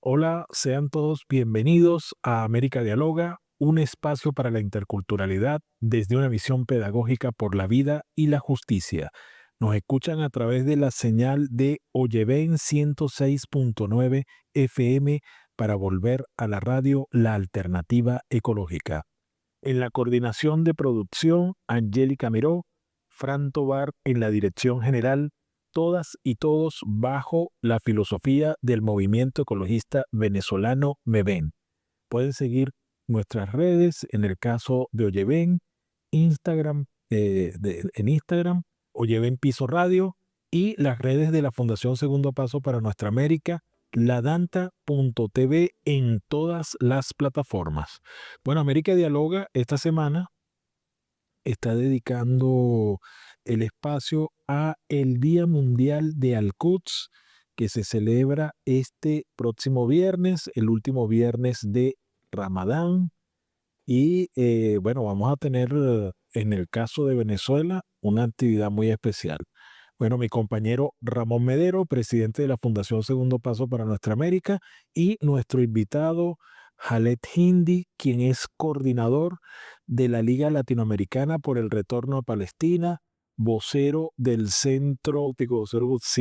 Hola, sean todos bienvenidos a América Dialoga, un espacio para la interculturalidad desde una visión pedagógica por la vida y la justicia. Nos escuchan a través de la señal de Oyeven 106.9 FM para volver a la radio La Alternativa Ecológica. En la coordinación de producción, Angélica Miró, Fran Tobar en la dirección general, todas y todos bajo la filosofía del movimiento ecologista venezolano MEVEN. Pueden seguir nuestras redes, en el caso de Oyeven, Instagram, en Instagram, Oyeven Piso Radio y las redes de la Fundación Segundo Paso para Nuestra América, ladanta.tv en todas las plataformas. Bueno, América Dialoga esta semana está dedicando el espacio a el Día Mundial de Al-Quds, que se celebra este próximo viernes, el último viernes de Ramadán. Y bueno, vamos a tener en el caso de Venezuela una actividad muy especial. Bueno, mi compañero Ramón Medero, presidente de la Fundación Segundo Paso para Nuestra América, y nuestro invitado Khaled Hindi, quien es coordinador de la Liga Latinoamericana por el Retorno a Palestina, vocero del centro, digo,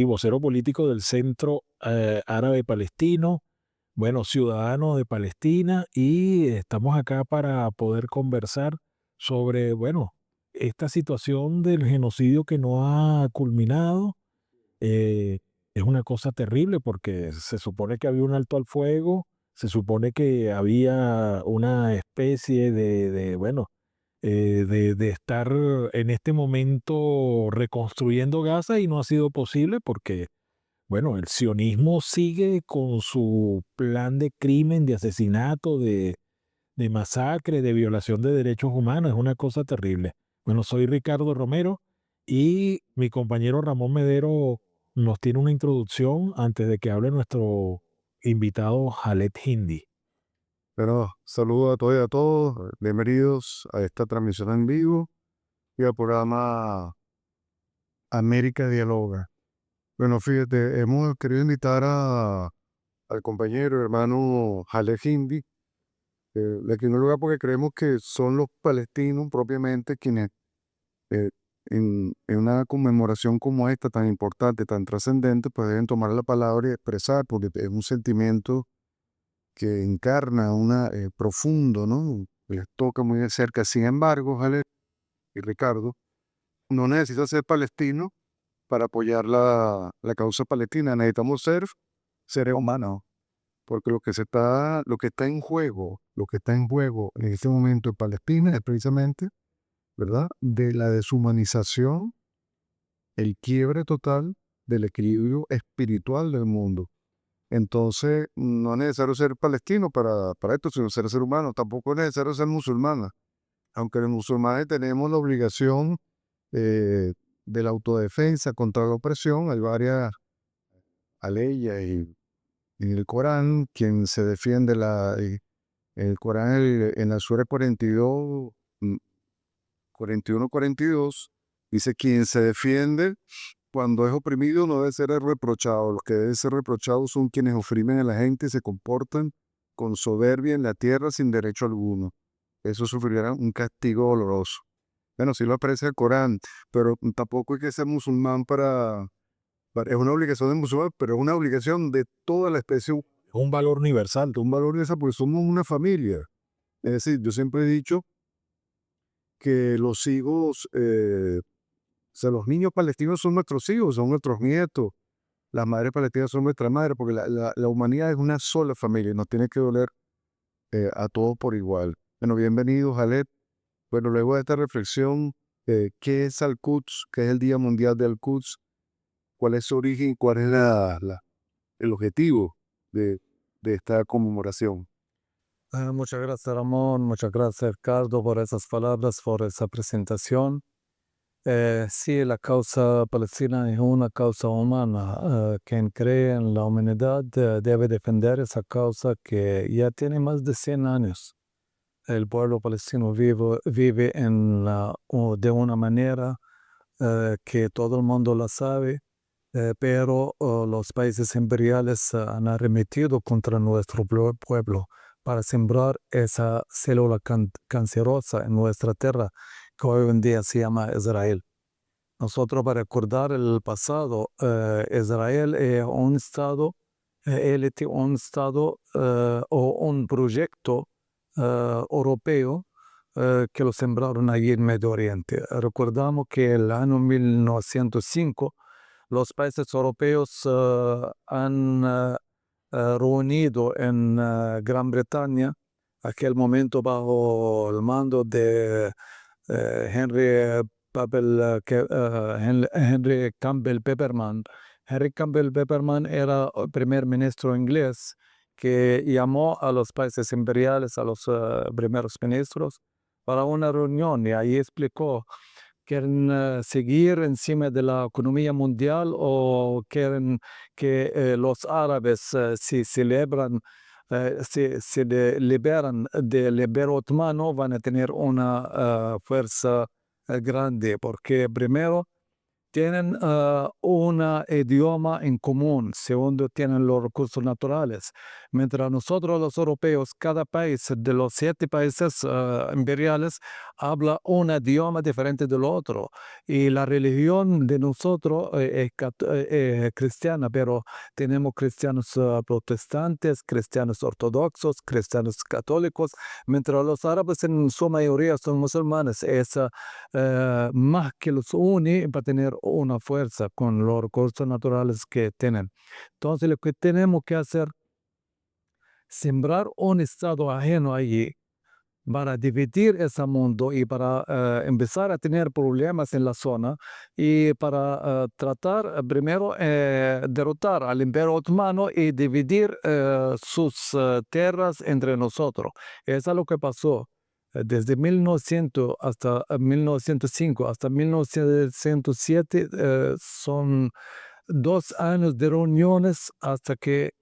vocero político del Centro Árabe Palestino, bueno, ciudadano de Palestina, y estamos acá para poder conversar sobre, bueno, esta situación del genocidio que no ha culminado. eh, es una cosa terrible porque se supone que había un alto al fuego, se supone que había una especie bueno, de estar en este momento reconstruyendo Gaza y no ha sido posible porque bueno, el sionismo sigue con su plan de crimen, de asesinato, de masacre, de violación de derechos humanos. Es una cosa terrible. Bueno, soy Ricardo Romero y mi compañero Ramón Medero nos tiene una introducción antes de que hable nuestro invitado Khaled Hindi. Bueno, saludos a todos y a todos. Bienvenidos a esta transmisión en vivo y al programa América Dialoga. Bueno, fíjate, hemos querido invitar al compañero, hermano Jale Hindi, de aquí en un lugar porque creemos que son los palestinos propiamente quienes eh, en una conmemoración como esta, tan importante, tan trascendente, pues deben tomar la palabra y expresar, porque es un sentimiento que encarna una profundo, ¿no? Les toca muy de cerca. Sin embargo, Jale y Ricardo, no necesita ser palestino para apoyar la causa palestina. Necesitamos ser seres humanos, porque lo que está en juego en este momento en Palestina es precisamente, ¿verdad?, de la deshumanización, el quiebre total del equilibrio espiritual del mundo. Entonces, no es necesario ser palestino para esto, sino ser humano. Tampoco es necesario ser musulmana, aunque los musulmanes tenemos la obligación eh, de la autodefensa contra la opresión. Hay varias leyes y en el Corán, quien se defiende en el Corán, en la Sura 42, 41, 42, dice: quien se defiende cuando es oprimido no debe ser reprochado. Los que deben ser reprochados son quienes oprimen a la gente y se comportan con soberbia en la tierra sin derecho alguno. Eso sufrirá un castigo doloroso. Bueno, sí lo aprecia el Corán, pero tampoco hay que ser musulmán es una obligación de musulmán, pero es una obligación de toda la especie humana, Es un valor universal. un valor de esa, porque somos una familia. Es decir, yo siempre he dicho que los hijos, o sea, los niños palestinos son nuestros hijos, son nuestros nietos, las madres palestinas son nuestras madres, porque la humanidad es una sola familia y nos tiene que doler a todos por igual. Bueno, bienvenidos, Jaled. Bueno, luego de esta reflexión, ¿qué es Al-Quds? ¿Qué es el Día Mundial de Al-Quds? ¿Cuál es su origen? ¿Cuál es el objetivo de, de esta conmemoración? Muchas gracias, Ramón. Muchas gracias, Ricardo, por esas palabras, por esa presentación. Sí, la causa palestina es una causa humana. Quien cree en la humanidad debe defender esa causa que ya tiene más de 100 años. El pueblo palestino vive de una manera que todo el mundo la sabe, pero los países imperiales han arremetido contra nuestro pueblo para sembrar esa célula cancerosa en nuestra tierra, que hoy en día se llama Israel. Nosotros, para recordar el pasado, Israel es un estado, un estado o un proyecto europeo que lo sembraron allí en Medio Oriente. Recordamos que el año 1905 los países europeos han reunido en Gran Bretaña, aquel momento bajo el mando de Henry Henry Campbell Pepperman. Henry Campbell Pepperman era el primer ministro inglés que llamó a los países imperiales, a los primeros ministros, para una reunión, y ahí explicó: ¿quieren seguir encima de la economía mundial o quieren que los árabes si celebran, se liberan del Imperio Otomano? Van a tener una fuerza grande, porque primero tienen un idioma en común, segundo tienen los recursos naturales. Mientras nosotros los europeos, cada país de los 7 países imperiales habla un idioma diferente del otro. Y la religión de nosotros es cristiana, pero tenemos cristianos protestantes, cristianos ortodoxos, cristianos católicos, mientras los árabes en su mayoría son musulmanes. Es más que los une para tener una fuerza con los recursos naturales que tienen. Entonces, lo que tenemos que hacer, sembrar un estado ajeno allí para dividir ese mundo y para empezar a tener problemas en la zona, y para tratar primero derrotar al Imperio Otomano y dividir sus tierras entre nosotros. Eso es lo que pasó. Desde 1900 hasta 1905 hasta 1907 son 2 años de reuniones hasta que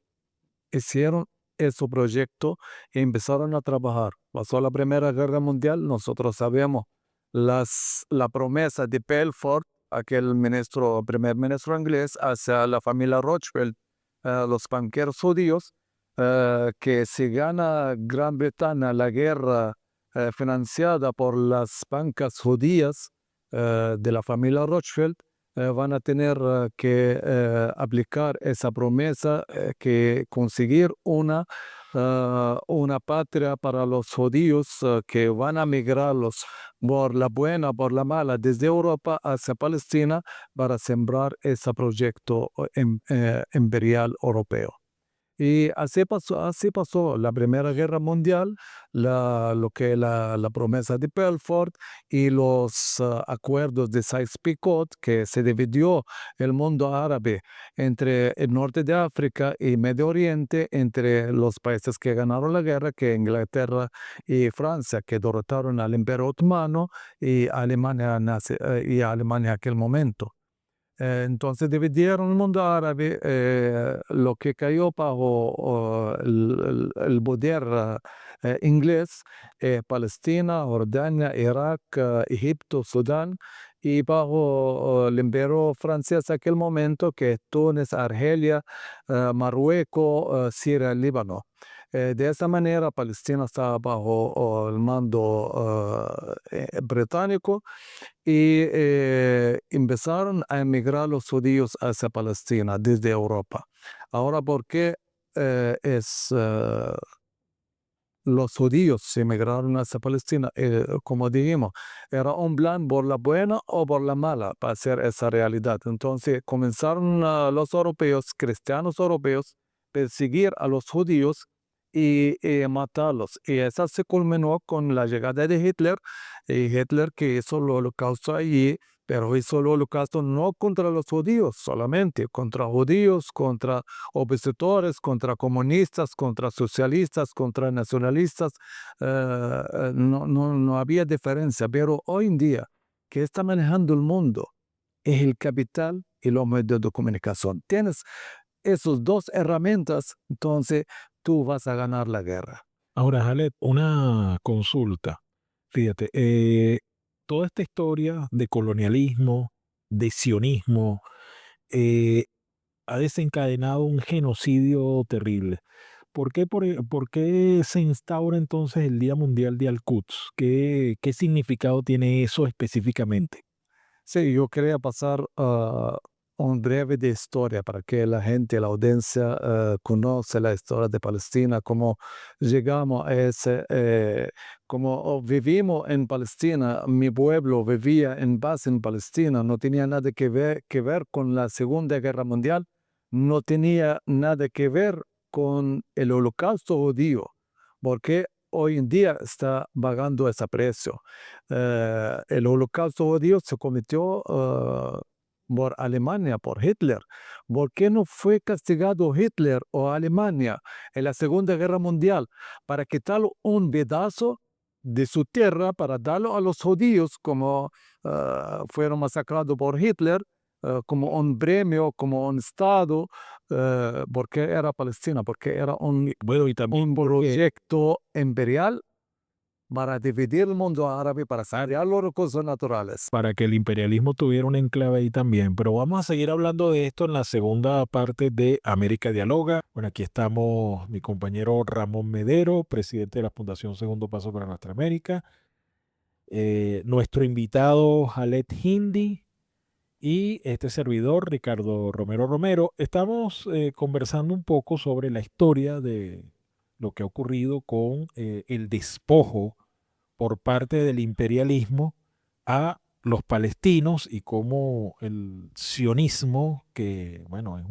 hicieron ese proyecto y empezaron a trabajar. Pasó la Primera Guerra Mundial, nosotros sabemos la promesa de Belfort, aquel primer ministro inglés, hacia la familia Rothschild, los banqueros judíos, que si gana Gran Bretaña la guerra financiada por las bancas judías de la familia Rothschild, van a tener que aplicar esa promesa, que conseguir una patria para los judíos que van a migrarlos por la buena, por la mala, desde Europa hacia Palestina, para sembrar ese proyecto imperial europeo. Y así pasó la Primera Guerra Mundial, la promesa de Belfort y los acuerdos de Sykes-Picot, que se dividió el mundo árabe entre el norte de África y Medio Oriente, entre los países que ganaron la guerra, que Inglaterra y Francia, que derrotaron al Imperio Otomano, y Alemania en aquel momento. Entonces dividieron el mundo árabe, lo que cayó bajo el poder inglés, Palestina, Jordania, Irak, Egipto, Sudán, y bajo el imperio francés en aquel momento, que es Túnez, Argelia, Marruecos, Siria, Líbano. De esa manera Palestina estaba bajo el mando británico, y empezaron a emigrar los judíos hacia Palestina desde Europa. Ahora, ¿por qué los judíos emigraron hacia Palestina? Como dijimos, era un plan por la buena o por la mala para hacer esa realidad. Entonces comenzaron los europeos, cristianos europeos, perseguir a los judíos y matarlos. Y eso se culminó con la llegada de Hitler, y Hitler, que hizo el holocausto allí, pero hizo el holocausto no contra los judíos solamente, contra judíos, contra opositores, contra comunistas, contra socialistas, contra nacionalistas. No había diferencia. Pero hoy en día, que está manejando el mundo es el capital y los medios de comunicación. Tienes esas 2 herramientas, entonces tú vas a ganar la guerra. Ahora, Jalet, una consulta. Fíjate, toda esta historia de colonialismo, de sionismo, ha desencadenado un genocidio terrible. ¿Por qué se instaura entonces el Día Mundial de Al-Quds? ¿Qué significado tiene eso específicamente? Sí, yo quería pasar un breve de historia para que la gente, la audiencia, conoce la historia de Palestina, cómo llegamos a cómo vivimos en Palestina. Mi pueblo vivía en base en Palestina, no tenía nada que ver con la Segunda Guerra Mundial, no tenía nada que ver con el Holocausto judío, porque hoy en día está pagando ese precio. El holocausto judío se cometió por Alemania, por Hitler. ¿Por qué no fue castigado Hitler o Alemania en la Segunda Guerra Mundial para quitar un pedazo de su tierra para darlo a los judíos como fueron masacrados por Hitler, como un premio, como un estado, porque era Palestina, porque era Bueno, y también un proyecto imperial para dividir el mundo árabe, para saquear los recursos naturales. para que el imperialismo tuviera un enclave ahí también. Pero vamos a seguir hablando de esto en la segunda parte de América Dialoga. Bueno, aquí estamos mi compañero Ramón Medero, presidente de la Fundación Segundo Paso para Nuestra América, nuestro invitado Jalet Hindi y este servidor Ricardo Romero Romero. Estamos conversando un poco sobre la historia de lo que ha ocurrido con el despojo por parte del imperialismo a los palestinos y cómo el sionismo, que bueno, es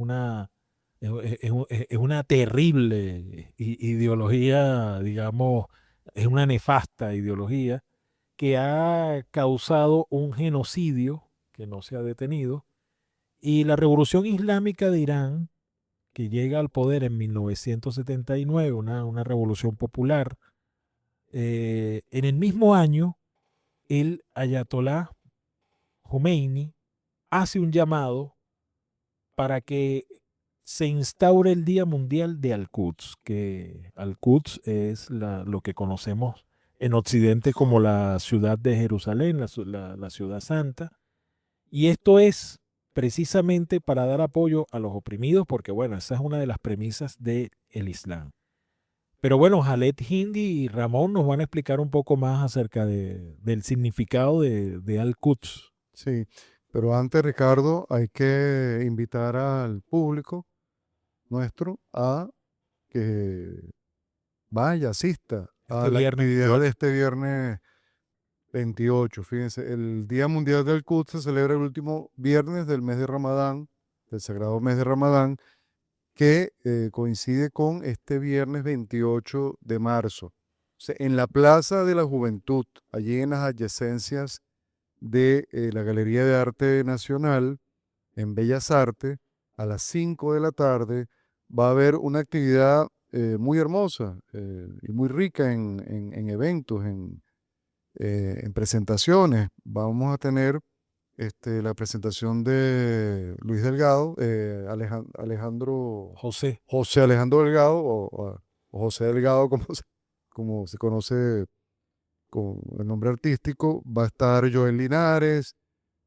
una terrible ideología, digamos, es una nefasta ideología que ha causado un genocidio que no se ha detenido. Y la revolución islámica de Irán, que llega al poder en 1979, una revolución popular, en el mismo año el ayatolá Khomeini hace un llamado para que se instaure el Día Mundial de Al-Quds, que Al-Quds es lo que conocemos en Occidente como la ciudad de Jerusalén, la ciudad santa. Y esto es precisamente para dar apoyo a los oprimidos, porque bueno, esa es una de las premisas del Islam. Pero bueno, Jalet Hindi y Ramón nos van a explicar un poco más acerca del significado de Al-Quds. Sí, pero antes, Ricardo, hay que invitar al público nuestro a que vaya, asista a Este la viernes actividad de 28. este viernes 28. Fíjense, el Día Mundial del Quds se celebra el último viernes del mes de Ramadán, del sagrado mes de Ramadán, que coincide con este viernes 28 de marzo. O sea, en la Plaza de la Juventud, allí en las adyacencias de la Galería de Arte Nacional, en Bellas Artes, a las 5 de la tarde, va a haber una actividad muy hermosa y muy rica en eventos, en presentaciones. Vamos a tener la presentación de Luis Delgado, Alejandro, José. José Alejandro Delgado, o José Delgado, como se conoce con el nombre artístico. Va a estar Joel Linares,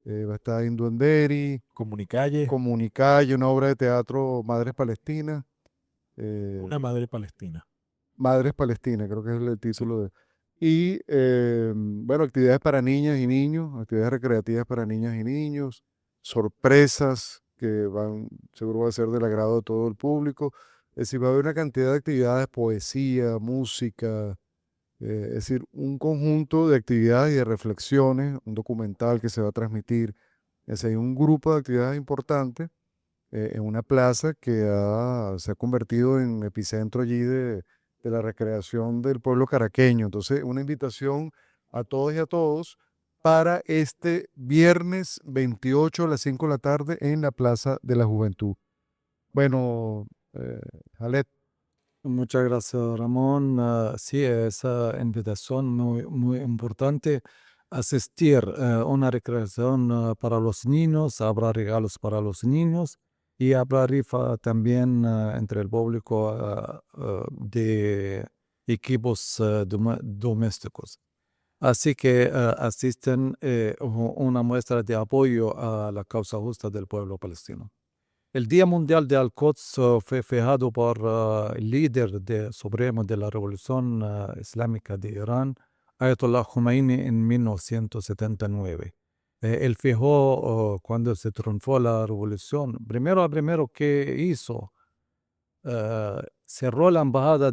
va a estar Induenderi, Comunicalle, Comunicalle, una obra de teatro Madres Palestinas. una madre palestina. Madres Palestinas, creo que es el título de... Y bueno, actividades para niñas y niños, actividades recreativas para niñas y niños, sorpresas que seguro va a ser del agrado de todo el público. Es decir, va a haber una cantidad de actividades, poesía, música, es decir, un conjunto de actividades y de reflexiones, un documental que se va a transmitir. Es decir, hay un grupo de actividades importantes en una plaza que se ha convertido en epicentro allí de la recreación del pueblo caraqueño. Entonces, una invitación a todos y a todos para este viernes 28 a las 5 de la tarde en la Plaza de la Juventud. Bueno, Jalet, Muchas gracias, Ramón. Sí, esa invitación muy importante. Asistir a una recreación para los niños, habrá regalos para los niños y habrá rifa también entre el público de equipos domésticos. Así que asisten una muestra de apoyo a la causa justa del pueblo palestino. El Día Mundial de Al-Quds fue fijado por el líder supremo de la Revolución Islámica de Irán, Ayatollah Khomeini, en 1979. Él fijó cuando se triunfó la revolución. Primero que hizo, cerró la embajada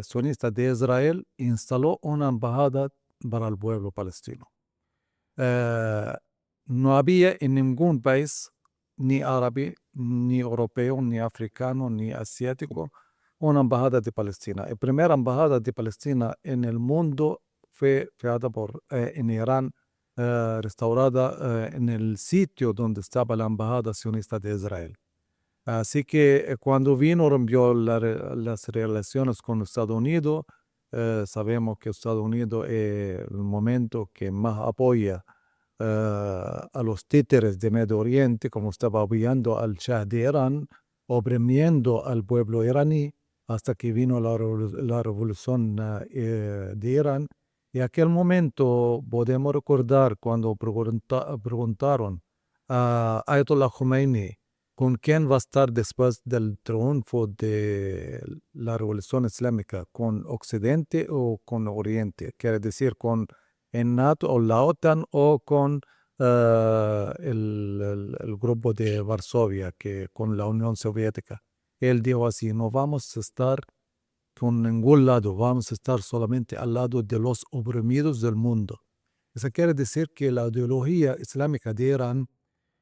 sionista de Israel e instaló una embajada para el pueblo palestino. No había en ningún país, ni árabe, ni europeo, ni africano, ni asiático, una embajada de Palestina. La primera embajada de Palestina en el mundo fue creada en Irán, restaurada en el sitio donde estaba la embajada sionista de Israel. Así que cuando vino, rompió las relaciones con Estados Unidos. Sabemos que Estados Unidos es el momento que más apoya a los títeres de Medio Oriente, como estaba apoyando al Shah de Irán, oprimiendo al pueblo iraní hasta que vino la revolución de Irán. Y aquel momento podemos recordar cuando preguntaron a Ayatollah Khomeini con quién va a estar después del triunfo de la revolución islámica, con Occidente o con Oriente, quiere decir con el NATO o la OTAN o con el grupo de Varsovia, con la Unión Soviética. Él dijo así: no vamos a estar con ningún lado, vamos a estar solamente al lado de los oprimidos del mundo. Eso quiere decir que la ideología islámica de Irán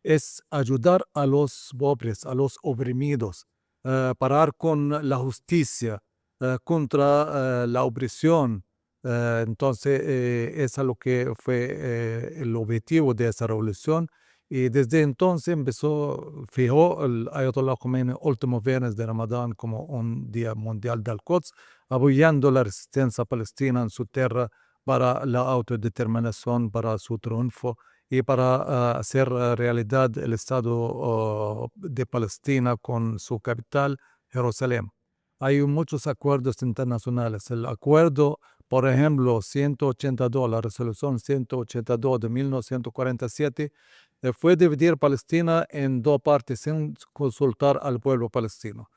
es ayudar a los pobres, a los oprimidos, parar con la justicia, contra la opresión. Entonces, eso es lo que fue el objetivo de esa revolución. Y desde entonces fijó el Ayatollah Khomeini el último viernes de Ramadán como un día mundial del Quds, apoyando la resistencia palestina en su tierra para la autodeterminación, para su triunfo y para hacer realidad el Estado de Palestina con su capital, Jerusalén. Hay muchos acuerdos internacionales. El acuerdo, por ejemplo, 182, la resolución 182 de 1947, fue dividir Palestina en dos partes sin consultar al pueblo palestino.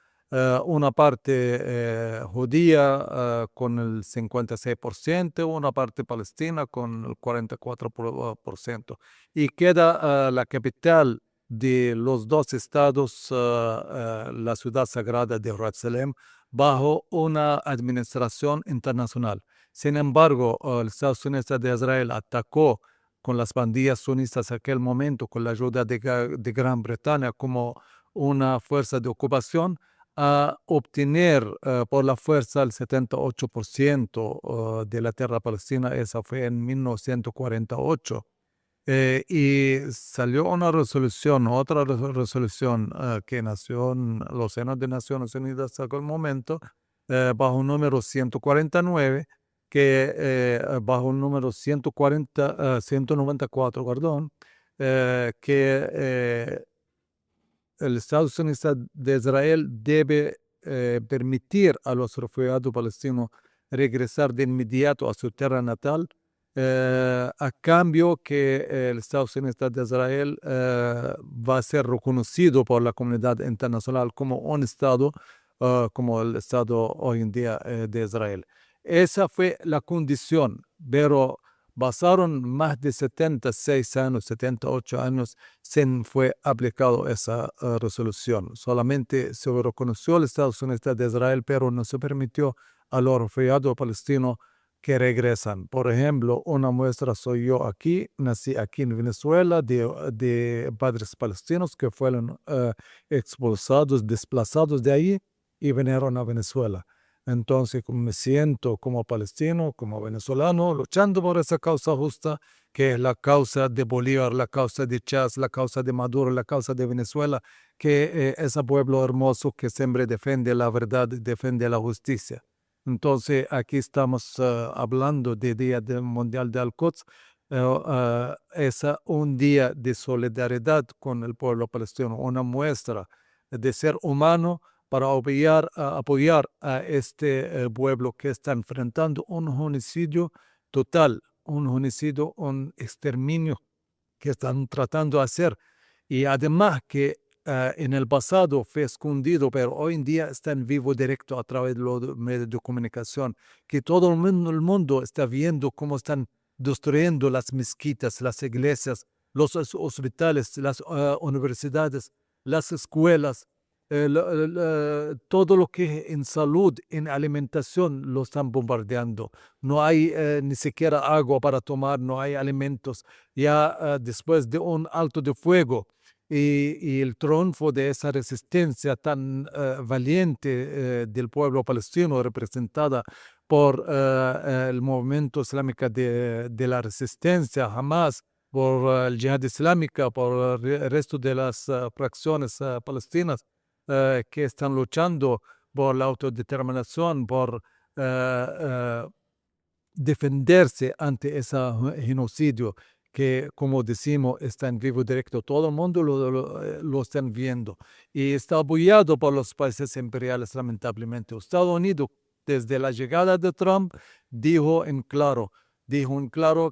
Una parte judía con el 56%, una parte palestina con el 44%. Y queda la capital de los dos estados, la ciudad sagrada de Jerusalén, bajo una administración internacional. Sin embargo, el Estado sionista de Israel atacó con las pandillas sionistas en aquel momento, con la ayuda de Gran Bretaña como una fuerza de ocupación, a obtener por la fuerza el 78% de la tierra palestina. Esa fue en 1948. Y salió una resolución, otra resolución que nació en los senos de Naciones Unidas hasta aquel momento, bajo el número 149, bajo el número 194, perdón, que el Estado sionista de Israel debe permitir a los refugiados palestinos regresar de inmediato a su tierra natal, a cambio que el Estado sionista de Israel va a ser reconocido por la comunidad internacional como un Estado, como el Estado hoy en día de Israel. Esa fue la condición, pero pasaron más de 76 años, 78 años, sin fue aplicado esa resolución. Solamente se reconoció el Estado sionista de Israel, pero no se permitió a los refugiados palestinos que regresan. Por ejemplo, una muestra soy yo aquí, nací aquí en Venezuela, de padres palestinos que fueron expulsados, desplazados de ahí y vinieron a Venezuela. Entonces me siento como palestino, como venezolano, luchando por esa causa justa, que es la causa de Bolívar, la causa de Chávez, la causa de Maduro, la causa de Venezuela, que es ese pueblo hermoso que siempre defiende la verdad, defiende la justicia. Entonces aquí estamos hablando del Día Mundial de Al-Quds. Es un día de solidaridad con el pueblo palestino, una muestra de ser humano para apoyar a este pueblo que está enfrentando un genocidio total, un genocidio, un exterminio que están tratando de hacer. Y además que en el pasado fue escondido, pero hoy en día está en vivo directo a través de los medios de comunicación, que todo el mundo está viendo cómo están destruyendo las mezquitas, las iglesias, los hospitales, las universidades, las escuelas, todo lo que en salud, en alimentación, lo están bombardeando. No hay ni siquiera agua para tomar, no hay alimentos. Ya después de un alto de fuego y el triunfo de esa resistencia tan valiente del pueblo palestino, representada por el movimiento islámico de la resistencia, Hamas, por el Jihad Islámica, por el resto de las fracciones palestinas que están luchando por la autodeterminación, por defenderse ante ese genocidio que, como decimos, está en vivo directo. Todo el mundo lo están viendo y está apoyado por los países imperiales, lamentablemente. Estados Unidos, desde la llegada de Trump, dijo en claro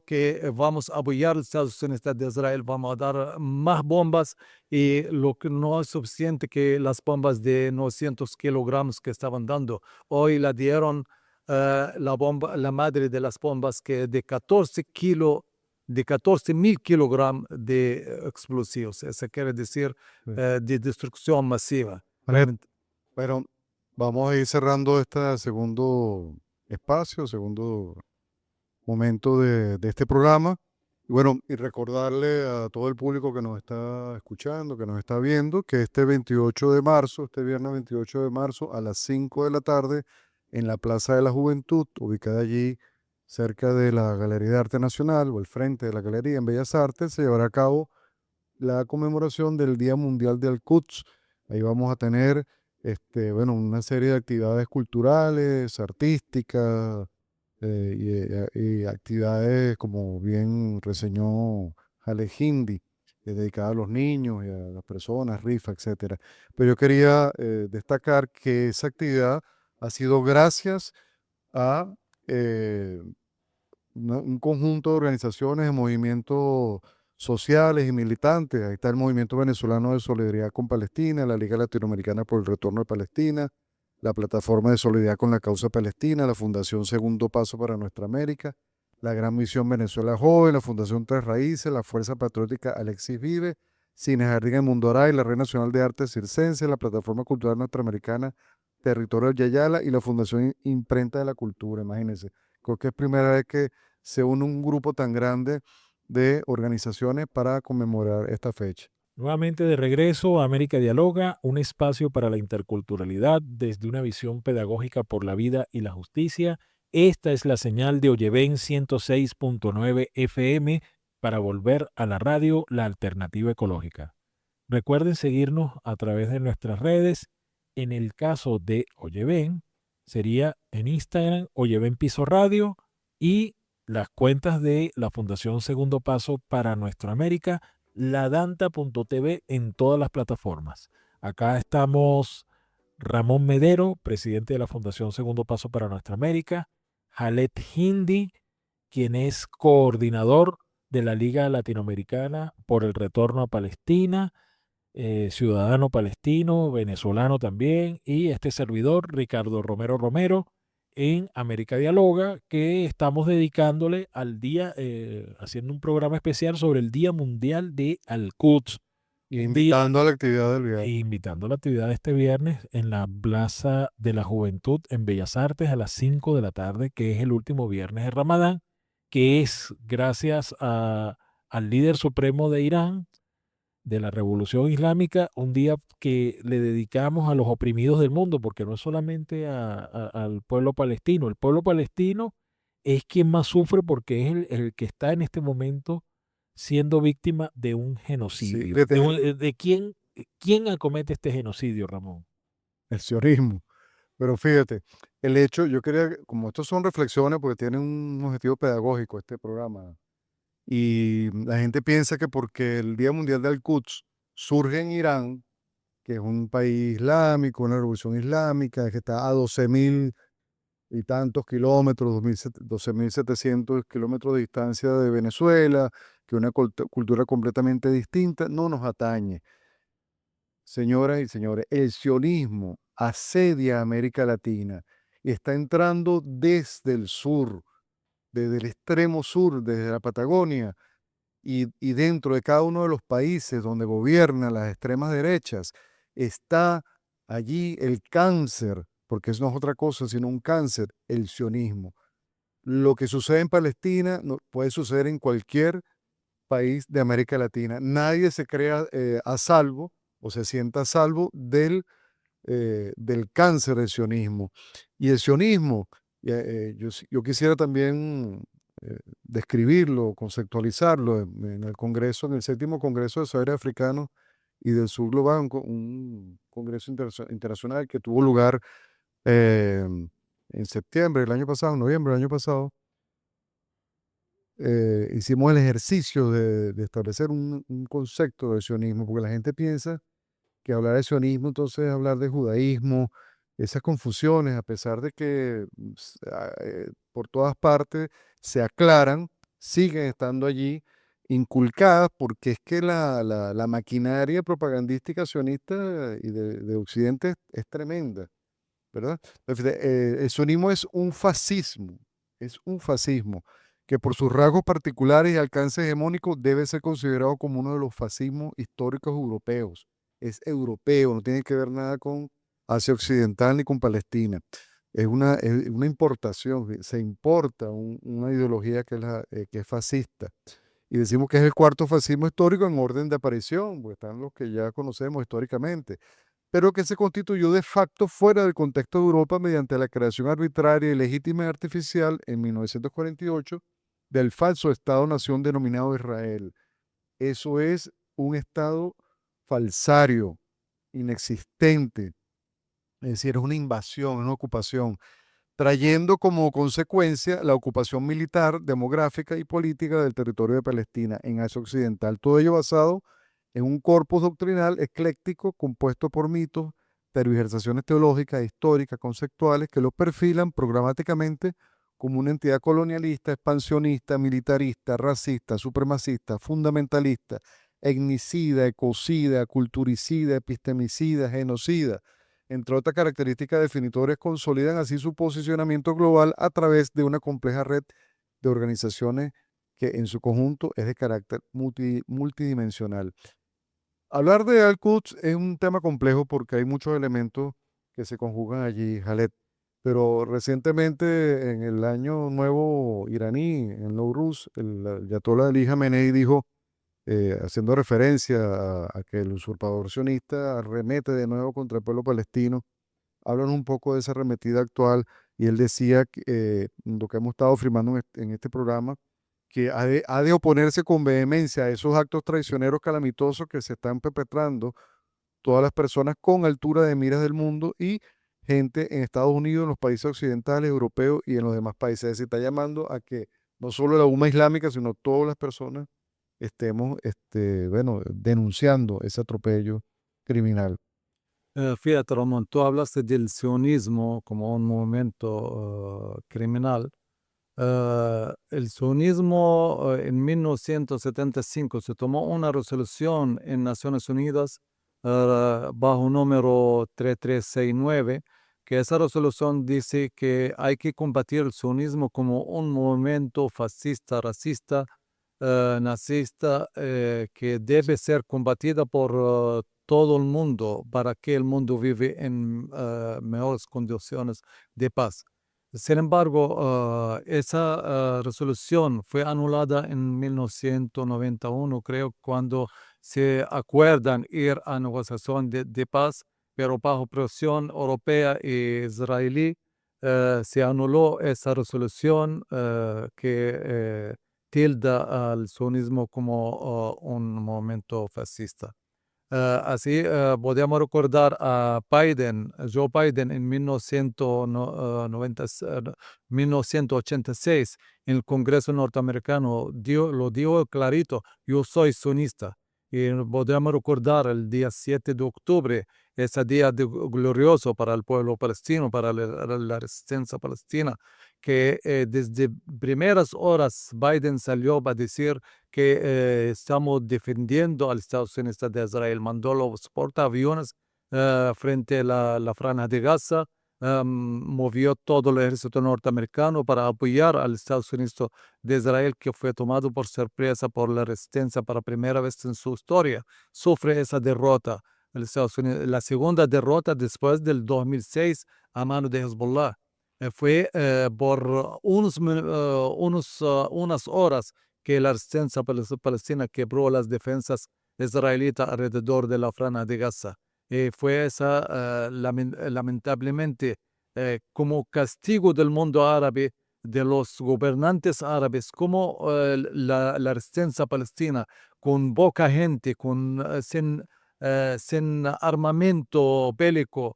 que vamos a apoyar a Estados Unidos de Israel, vamos a dar más bombas y lo que no es suficiente que las bombas de 900 kilogramos que estaban dando. Hoy la dieron la madre de las bombas que de 14.000 kilogramos de explosivos. Eso quiere decir Sí. de destrucción masiva. Pero vamos a ir cerrando este segundo espacio, segundo momento de este programa. Y bueno, y recordarle a todo el público que nos está escuchando, que nos está viendo, que este 28 de marzo, este viernes 28 de marzo, a las 5 de la tarde, en la Plaza de la Juventud, ubicada allí cerca de la Galería de Arte Nacional o el frente de la Galería en Bellas Artes, se llevará a cabo la conmemoración del Día Mundial de Al-Quds. Ahí vamos a tener bueno, una serie de actividades culturales, artísticas y actividades, como bien reseñó Jale Hindi, dedicadas a los niños y a las personas, rifa, etcétera. Pero yo quería destacar que esa actividad ha sido gracias a eh, un conjunto de organizaciones, de movimientos sociales y militantes. Ahí está el Movimiento Venezolano de Solidaridad con Palestina, la Liga Latinoamericana por el Retorno de Palestina, la Plataforma de Solidaridad con la Causa Palestina, la Fundación Segundo Paso para Nuestra América, la Gran Misión Venezuela Joven, la Fundación Tres Raíces, la Fuerza Patriótica Alexis Vive, Cine Jardín El Mundo Aray, la Red Nacional de Arte Circense, la Plataforma Cultural Norteamericana Territorio Yayala y la Fundación Imprenta de la Cultura. Imagínense, creo que es primera vez que se une un grupo tan grande de organizaciones para conmemorar esta fecha. Nuevamente de regreso a América Dialoga, un espacio para la interculturalidad desde una visión pedagógica por la vida y la justicia. Esta es la señal de Oyeven 106.9 FM para volver a la radio, la alternativa ecológica. Recuerden seguirnos a través de nuestras redes. En el caso de Oyeven, sería en Instagram, Oyeven Piso Radio, y las cuentas de la Fundación Segundo Paso para Nuestra América, ladanta.tv en todas las plataformas. Acá estamos Ramón Medero, presidente de la Fundación Segundo Paso para Nuestra América, Jalet Hindi, quien es coordinador de la Liga Latinoamericana por el Retorno a Palestina, ciudadano palestino, venezolano también, y este servidor, Ricardo Romero Romero, en América Dialoga, que estamos dedicándole al día, haciendo un programa especial sobre el Día Mundial de Al-Quds, Invitando a la actividad del e viaje. invitando a la actividad de este viernes en la Plaza de la Juventud en Bellas Artes a las 5 de la tarde, que es el último viernes de Ramadán, que es gracias al líder supremo de Irán, de la Revolución Islámica, un día que le dedicamos a los oprimidos del mundo, porque no es solamente al pueblo palestino. El pueblo palestino es quien más sufre porque es el que está en este momento siendo víctima de un Sí, genocidio. desde ¿De quién acomete este genocidio, Ramón? el sionismo. Pero fíjate, el hecho, yo quería, como estos son reflexiones, porque tienen un objetivo pedagógico este programa, y la gente piensa que porque el Día Mundial del Quds surge en Irán, que es un país islámico, una revolución islámica, que está a 12.000 y tantos kilómetros, 12.700 kilómetros de distancia de Venezuela, que es una cultura completamente distinta, no nos atañe. señoras y señores, el sionismo asedia a América Latina y está entrando desde el sur, desde el extremo sur, desde la Patagonia, y dentro de cada uno de los países donde gobiernan las extremas derechas, está allí el cáncer, porque eso no es otra cosa sino un cáncer, el sionismo. Lo que sucede en Palestina puede suceder en cualquier país de América Latina. Nadie se crea a salvo o se sienta a salvo del cáncer del sionismo. Y el sionismo, yo quisiera también describirlo, conceptualizarlo en el Congreso, en el séptimo Congreso de Saberes Africanos y del Sur Global, un congreso internacional que tuvo lugar en septiembre del año pasado, en noviembre del año pasado. Hicimos el ejercicio de establecer un concepto de sionismo, porque la gente piensa que hablar de sionismo entonces es hablar de judaísmo, esas confusiones, a pesar de que por todas partes se aclaran, siguen estando allí inculcadas, porque es que la maquinaria propagandística sionista y de Occidente es tremenda, ¿verdad? Entonces, el sionismo es un fascismo que por sus rasgos particulares y alcance hegemónico debe ser considerado como uno de los fascismos históricos europeos. Es europeo, no tiene que ver nada con Asia Occidental ni con Palestina. Es una importación, se importa una ideología que es fascista. Y decimos que es el cuarto fascismo histórico en orden de aparición, porque están los que ya conocemos históricamente, pero que se constituyó de facto fuera del contexto de Europa mediante la creación arbitraria, ilegítima y artificial en 1948 del falso Estado-nación denominado Israel. Eso es un Estado falsario, inexistente, es decir, es una invasión, una ocupación, trayendo como consecuencia la ocupación militar, demográfica y política del territorio de Palestina en Asia Occidental. Todo ello basado en un corpus doctrinal ecléctico compuesto por mitos, tergiversaciones teológicas, históricas, conceptuales que lo perfilan programáticamente como una entidad colonialista, expansionista, militarista, racista, supremacista, fundamentalista, etnicida, ecocida, culturicida, epistemicida, genocida. Entre otras características definitorias, consolidan así su posicionamiento global a través de una compleja red de organizaciones que en su conjunto es de carácter multidimensional. Hablar de Al-Quds es un tema complejo porque hay muchos elementos que se conjugan allí, Jalet. Pero recientemente, en el año nuevo iraní, en Nowruz, el ayatollah Ali Khamenei dijo, haciendo referencia a que el usurpador sionista arremete de nuevo contra el pueblo palestino, hablan un poco de esa arremetida actual, y él decía, lo que hemos estado afirmando en este programa, que ha de oponerse con vehemencia a esos actos traicioneros calamitosos que se están perpetrando todas las personas con altura de miras del mundo y gente en Estados Unidos, en los países occidentales, europeos y en los demás países. Se está llamando a que no solo la umma islámica, sino todas las personas estemos, bueno, denunciando ese atropello criminal. Fíjate, Ramón, tú hablaste del sionismo como un movimiento criminal. El sionismo en 1975 se tomó una resolución en Naciones Unidas bajo número 3369, que esa resolución dice que hay que combatir el sionismo como un movimiento fascista, racista, nazista, que debe ser combatida por todo el mundo para que el mundo vive en mejores condiciones de paz. Sin embargo, esa resolución fue anulada en 1991, creo, cuando se acuerdan ir a negociación de paz, pero bajo presión europea e israelí, se anuló esa resolución que tilda al sionismo como un movimiento fascista. Así podemos recordar a Biden, Joe Biden en 1986 en el Congreso norteamericano lo dijo clarito: yo soy sionista. Y podemos recordar el día 7 de octubre, ese día glorioso para el pueblo palestino, para la resistencia palestina, que desde primeras horas Biden salió para decir que estamos defendiendo al Estados Unidos de Israel. Mandó los portaaviones frente a la franja de Gaza, movió todo el ejército norteamericano para apoyar al Estados Unidos de Israel, que fue tomado por sorpresa por la resistencia para primera vez en su historia. Sufre esa derrota. El Estados Unidos, la segunda derrota después del 2006 a mano de Hezbollah. Fue por unas horas que la resistencia palestina quebró las defensas israelitas alrededor de la franja de Gaza. Fue esa, lamentablemente, como castigo del mundo árabe, de los gobernantes árabes, como la resistencia palestina, con poca gente, sin armamento bélico,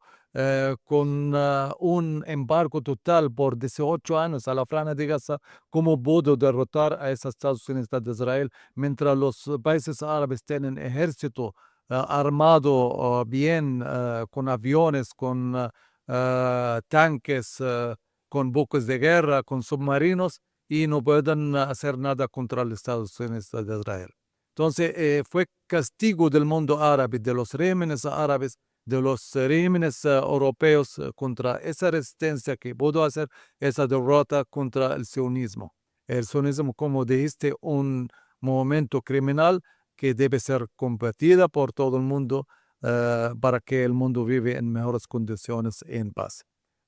con un embargo total por 18 años a la franja de Gaza, cómo pudo derrotar a esos Estados Unidos de Israel, mientras los países árabes tienen ejército armado bien, con aviones, con tanques, con buques de guerra, con submarinos, y no pueden hacer nada contra los Estados Unidos de Israel. Entonces, fue castigo del mundo árabe, de los regímenes árabes, de los regímenes europeos, contra esa resistencia que pudo hacer esa derrota contra el sionismo. El sionismo, como dijiste, un movimiento criminal que debe ser combatida por todo el mundo para que el mundo vive en mejores condiciones en paz.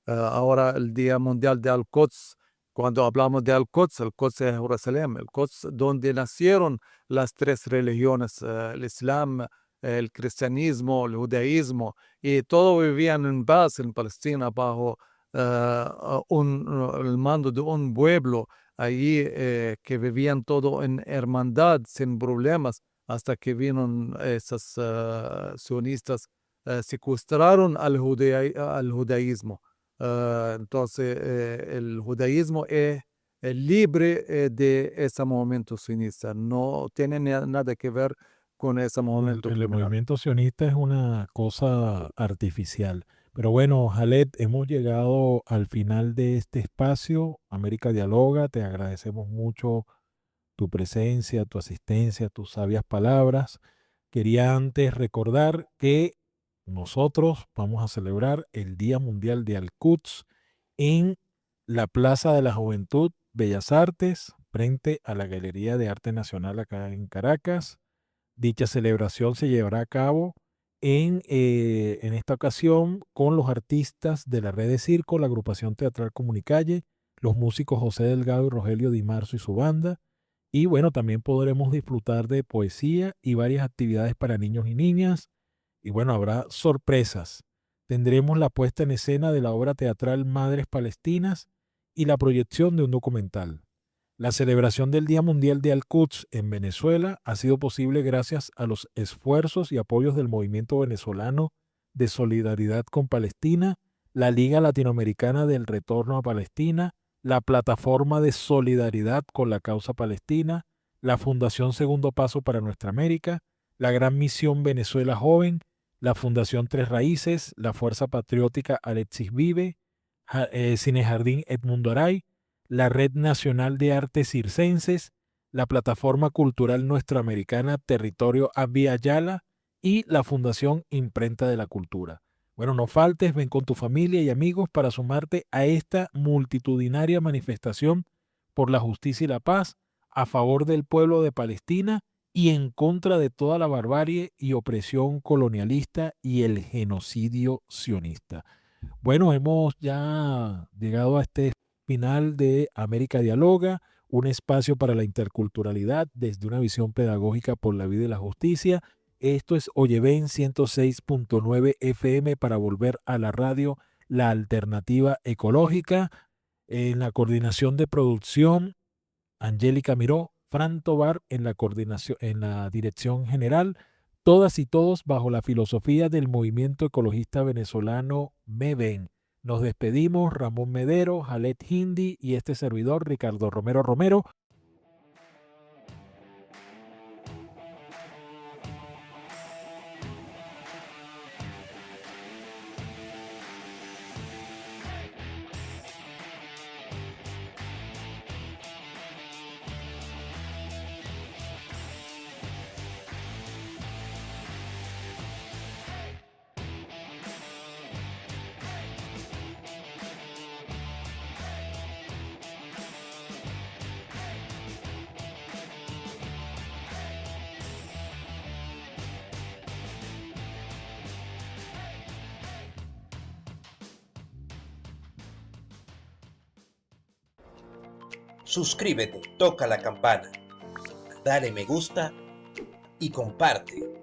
Ahora el Día Mundial de Al-Quds, cuando hablamos de Al-Quds, Al-Quds es Jerusalén, el Quds donde nacieron las tres religiones, el Islam, el cristianismo, el judaísmo, y todos vivían en paz en Palestina bajo el mando de un pueblo allí que vivían todo en hermandad, sin problemas, hasta que vino esos sionistas, secuestraron al judaísmo. Entonces, el judaísmo es libre de ese movimiento sionista, no tiene nada que ver con ese movimiento El criminal. movimiento sionista es una cosa artificial. Pero bueno, Jalet, hemos llegado al final de este espacio. América Dialoga, te agradecemos mucho tu presencia, tu asistencia, tus sabias palabras. Quería antes recordar que nosotros vamos a celebrar el Día Mundial de Al-Quds en la Plaza de la Juventud, Bellas Artes, frente a la Galería de Arte Nacional acá en Caracas. Dicha celebración se llevará a cabo en esta ocasión con los artistas de la Red de Circo, la agrupación teatral Comunicalle, los músicos José Delgado y Rogelio Di Marzo y su banda. Y bueno, también podremos disfrutar de poesía y varias actividades para niños y niñas. Y bueno, habrá sorpresas. Tendremos la puesta en escena de la obra teatral Madres Palestinas y la proyección de un documental. La celebración del Día Mundial de Al-Quds en Venezuela ha sido posible gracias a los esfuerzos y apoyos del Movimiento Venezolano de Solidaridad con Palestina, la Liga Latinoamericana del Retorno a Palestina, la Plataforma de Solidaridad con la Causa Palestina, la Fundación Segundo Paso para Nuestra América, la Gran Misión Venezuela Joven, la Fundación Tres Raíces, la Fuerza Patriótica Alexis Vive, Cine Jardín Edmundo Aray, la Red Nacional de Artes Circenses, la Plataforma Cultural Nuestroamericana Territorio Abya Yala y la Fundación Imprenta de la Cultura. Bueno, no faltes, ven con tu familia y amigos para sumarte a esta multitudinaria manifestación por la justicia y la paz a favor del pueblo de Palestina y en contra de toda la barbarie y opresión colonialista y el genocidio sionista. Bueno, hemos ya llegado a este final de América Dialoga, un espacio para la interculturalidad desde una visión pedagógica por la vida y la justicia. Esto es Oyeven 106.9 FM para volver a la radio, la alternativa ecológica. En la coordinación de producción, Angélica Miró, Fran Tobar en la coordinación, en la dirección general, todas y todos bajo la filosofía del movimiento ecologista venezolano MEVEN. Nos despedimos, Ramón Medero, Jalet Hindi y este servidor, Ricardo Romero Romero. suscríbete, toca la campana, dale me gusta y comparte.